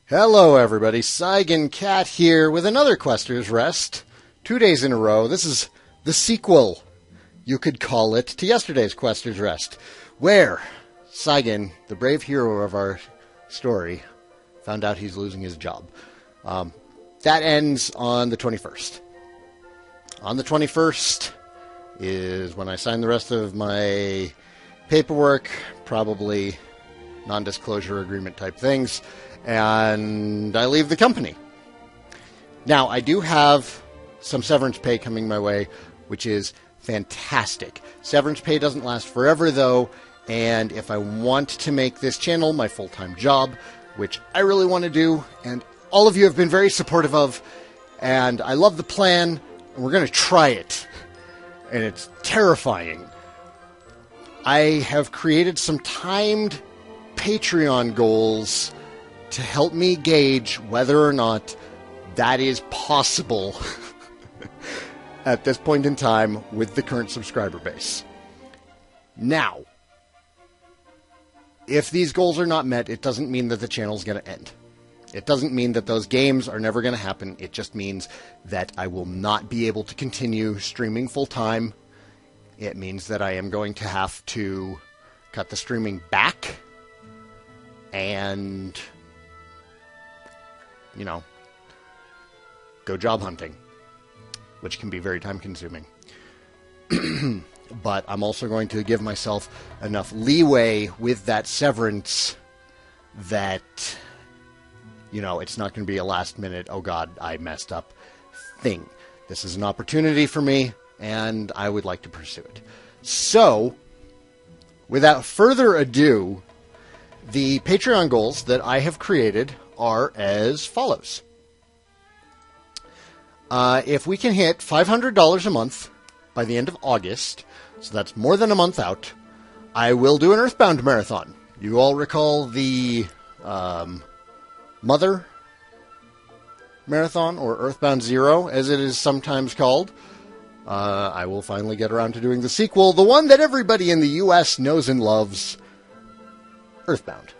Hello everybody, saigancat here with another Quester's Rest. 2 days in a row. This is the sequel, you could call it, to yesterday's Quester's Rest, where Saigan, the brave hero of our story, found out he's losing his job. That ends on the 21st. On the 21st is when I sign the rest of my paperwork, probably non-disclosure agreement type things, and I leave the company. Now, I do have some severance pay coming my way, which is fantastic. Severance pay doesn't last forever, though, and if I want to make this channel my full-time job, which I really want to do, and all of you have been very supportive of, and I love the plan, and we're going to try it, and it's terrifying. I have created some timed Patreon goals to help me gauge whether or not that is possible at this point in time with the current subscriber base. Now, if these goals are not met, it doesn't mean that the channel is going to end. It doesn't mean that those games are never going to happen. It just means that I will not be able to continue streaming full-time. It means that I am going to have to cut the streaming back and, you know, go job hunting, which can be very time-consuming. But I'm also going to give myself enough leeway with that severance that, you know, it's not going to be a last-minute, oh God, I messed up thing. This is an opportunity for me, and I would like to pursue it. So, without further ado, the Patreon goals that I have created are as follows. If we can hit $500 a month by the end of August, so that's more than a month out, I will do an Earthbound marathon. You all recall the Mother Marathon, or Earthbound Zero, as it is sometimes called. I will finally get around to doing the sequel, the one that everybody in the US knows and loves, Earthbound.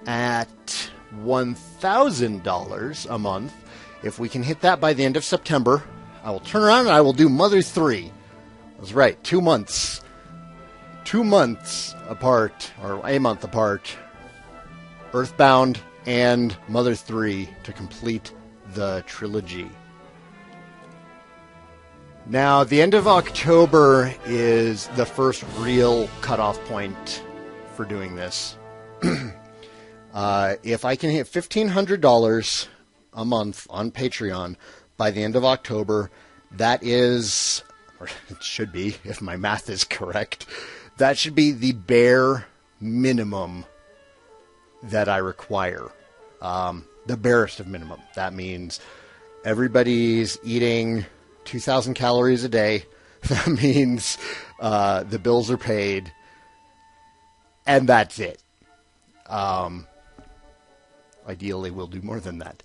At $1,000 a month, if we can hit that by the end of September, I will turn around and I will do Mother 3. That's right, 2 months. 2 months apart, or a month apart, Earthbound and Mother 3 to complete the trilogy. Now, the end of October is the first real cutoff point for doing this. If I can hit $1,500 a month on Patreon by the end of October, that is, or it should be, if my math is correct, that should be the bare minimum that I require. The barest of minimum. That means everybody's eating 2,000 calories a day. That means the bills are paid, and that's it. Ideally, we'll do more than that.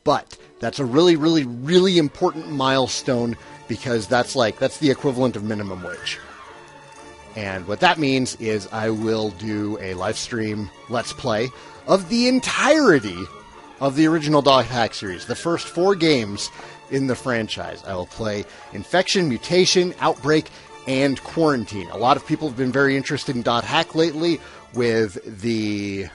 But that's a really, really, really important milestone, because that's the equivalent of minimum wage. And what that means is I will do a live stream Let's Play of the entirety of the original Dot Hack series, the first 4 games in the franchise. I will play Infection, Mutation, Outbreak, and Quarantine. A lot of people have been very interested in Dot Hack lately, with the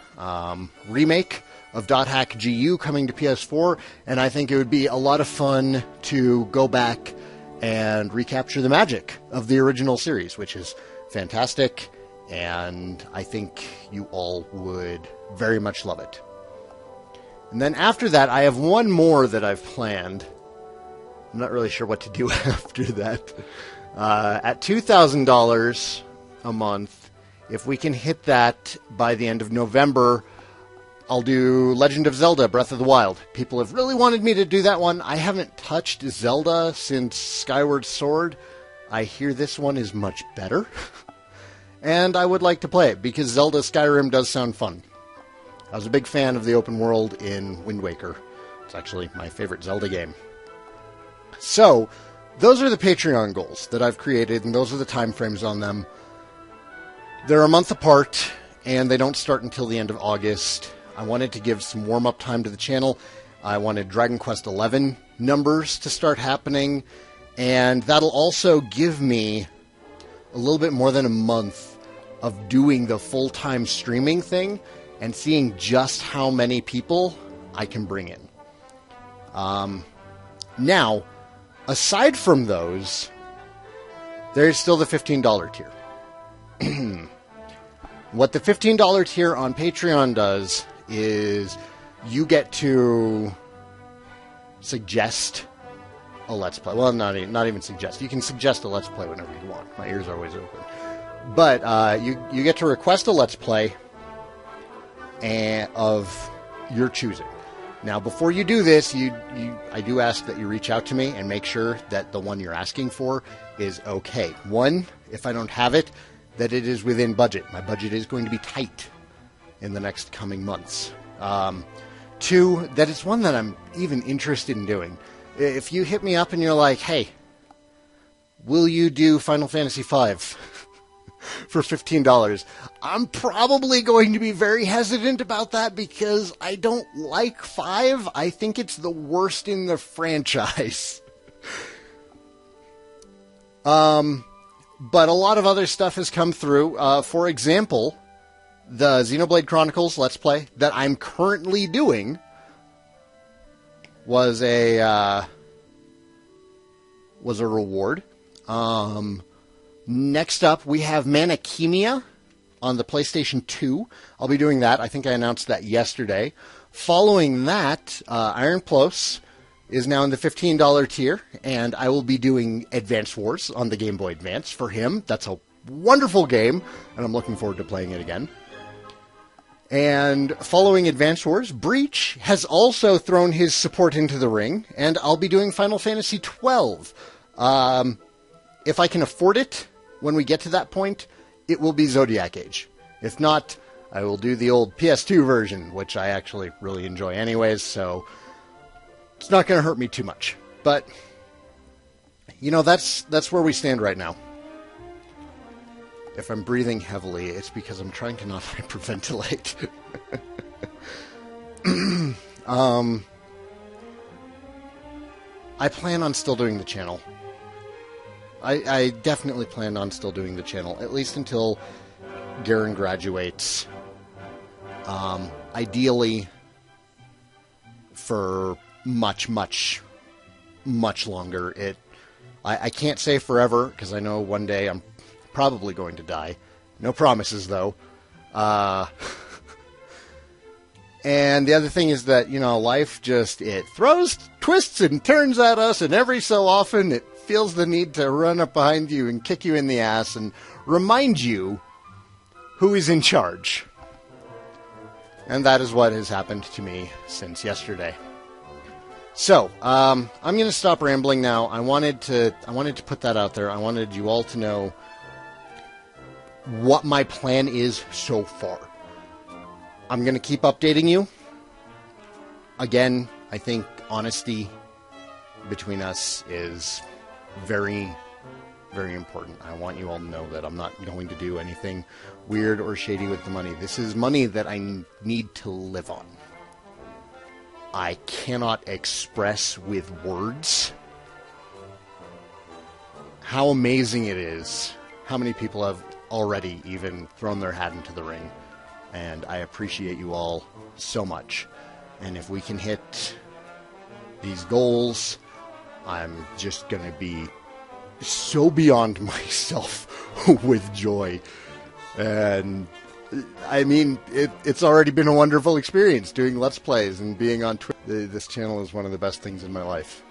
remake of Dot Hack GU coming to PS4, and I think it would be a lot of fun to go back and recapture the magic of the original series, which is fantastic, and I think you all would very much love it. And then after that, I have one more that I've planned. I'm not really sure what to do after that. At $2,000 a month, if we can hit that by the end of November, I'll do Legend of Zelda Breath of the Wild. People have really wanted me to do that one. I haven't touched Zelda since Skyward Sword. I hear this one is much better. And I would like to play it, because Zelda Skyrim does sound fun. I was a big fan of the open world in Wind Waker. It's actually my favorite Zelda game. So, those are the Patreon goals that I've created, and those are the time frames on them. They're a month apart, and they don't start until the end of August. I wanted to give some warm-up time to the channel. I wanted Dragon Quest 11 numbers to start happening, and that'll also give me a little bit more than a month of doing the full-time streaming thing and seeing just how many people I can bring in. Now, aside from those, there's still the $15 tier. What the $15 tier on Patreon does is you get to suggest a Let's Play. Well, not even suggest. You can suggest a Let's Play whenever you want. My ears are always open. But you get to request a Let's Play of your choosing. Now, before you do this, I do ask that you reach out to me and make sure that the one you're asking for is okay. One, if I don't have it, that it is within budget. My budget is going to be tight in the next coming months. Two, that it's one that I'm even interested in doing. If you hit me up and you're like, hey, will you do Final Fantasy V for $15? I'm probably going to be very hesitant about that because I don't like 5. I think it's the worst in the franchise. But a lot of other stuff has come through. For example, the Xenoblade Chronicles Let's Play that I'm currently doing was a reward. Next up, we have Manakemia on the PlayStation 2. I'll be doing that. I think I announced that yesterday. Following that, Iron Plos is now in the $15 tier, and I will be doing Advance Wars on the Game Boy Advance for him. That's a wonderful game, and I'm looking forward to playing it again. And following Advance Wars, Breach has also thrown his support into the ring, and I'll be doing Final Fantasy XII. If I can afford it, when we get to that point, it will be Zodiac Age. If not, I will do the old PS2 version, which I actually really enjoy anyways, so it's not going to hurt me too much. But, you know, that's where we stand right now. If I'm breathing heavily, it's because I'm trying to not hyperventilate. I plan on still doing the channel. I definitely plan on still doing the channel, at least until Garen graduates. Ideally, for much longer. I can't say forever, because I know one day I'm probably going to die. No promises, though. And the other thing is that, you know, life just, it throws twists and turns at us, and every so often it feels the need to run up behind you and kick you in the ass and remind you who is in charge. And that is what has happened to me since yesterday. So, I'm going to stop rambling now. I wanted to put that out there. I wanted you all to know what my plan is so far. I'm going to keep updating you. Again, I think honesty between us is very, very important. I want you all to know that I'm not going to do anything weird or shady with the money. This is money that I need to live on. I cannot express with words how amazing it is, how many people have already even thrown their hat into the ring. And I appreciate you all so much. And if we can hit these goals, I'm just going to be so beyond myself with joy. And I mean, it's already been a wonderful experience doing Let's Plays and being on Twitch. This channel is one of the best things in my life.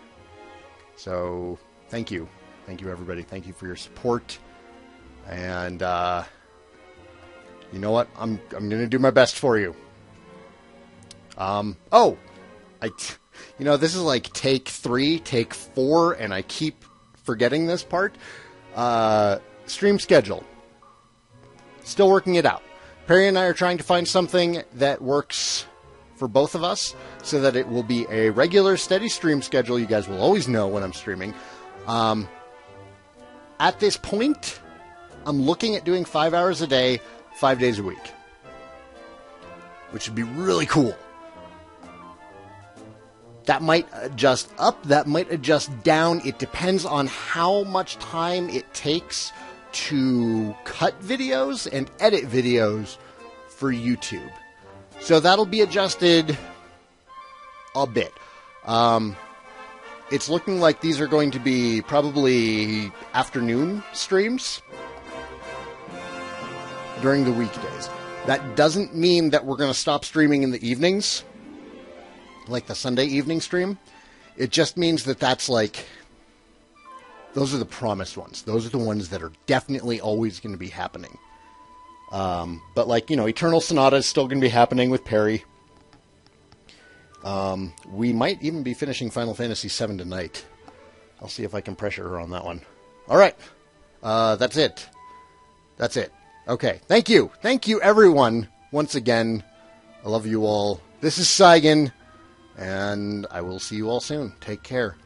So, thank you. Thank you, everybody. Thank you for your support. And, you know what? I'm going to do my best for you. You know, this is like take 3, take 4, and I keep forgetting this part. Stream schedule. Still working it out. Perry and I are trying to find something that works for both of us so that it will be a regular, steady stream schedule. You guys will always know when I'm streaming. At this point, I'm looking at doing 5 hours a day, 5 days a week. which would be really cool. That might adjust up, that might adjust down. It depends on how much time it takes to cut videos and edit videos for YouTube. So that'll be adjusted a bit. It's looking like these are going to be probably afternoon streams during the weekdays. That doesn't mean that we're going to stop streaming in the evenings, like the Sunday evening stream. It just means that that's like, those are the promised ones. Those are the ones that are definitely always going to be happening. But like, you know, Eternal Sonata is still going to be happening with Perry. We might even be finishing Final Fantasy VII tonight. I'll see if I can pressure her on that one. All right. That's it. That's it. Okay. Thank you. Thank you, everyone. Once again, I love you all. This is Saigan. And I will see you all soon. Take care.